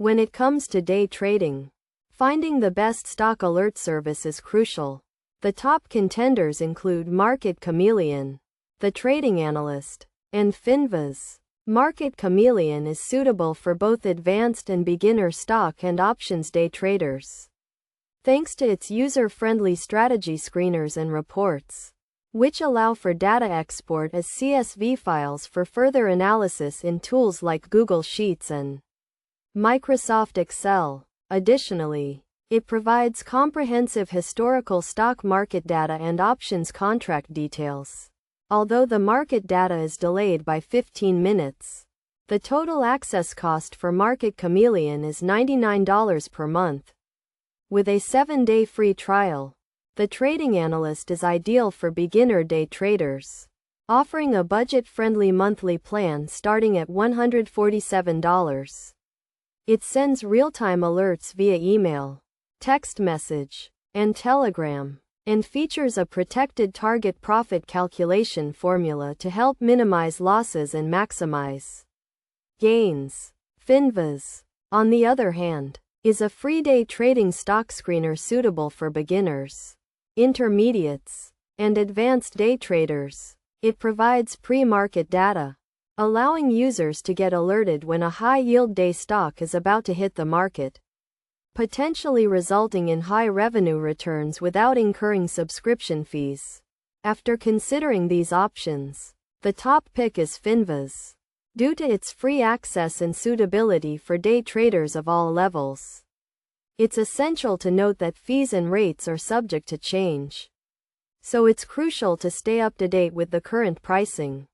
When it comes to day trading, finding the best stock alert service is crucial. The top contenders include Market Chameleon, The Trading Analyst, and Finviz. Market Chameleon is suitable for both advanced and beginner stock and options day traders, thanks to its user-friendly strategy screeners and reports, which allow for data export as CSV files for further analysis in tools like Google Sheets and Microsoft Excel. Additionally, it provides comprehensive historical stock market data and options contract details. Although the market data is delayed by 15 minutes, the total access cost for Market Chameleon is $99 per month. With a 7-day free trial, The Trading Analyst is ideal for beginner day traders, offering a budget-friendly monthly plan starting at $147. It sends real-time alerts via email, text message, and Telegram, and features a protected target profit calculation formula to help minimize losses and maximize gains. Finviz, on the other hand, is a free day trading stock screener suitable for beginners, intermediates, and advanced day traders. It provides pre-market data, allowing users to get alerted when a high-yield day stock is about to hit the market, potentially resulting in high revenue returns without incurring subscription fees. After considering these options, the top pick is Finviz, due to its free access and suitability for day traders of all levels. It's essential to note that fees and rates are subject to change, so it's crucial to stay up to date with the current pricing.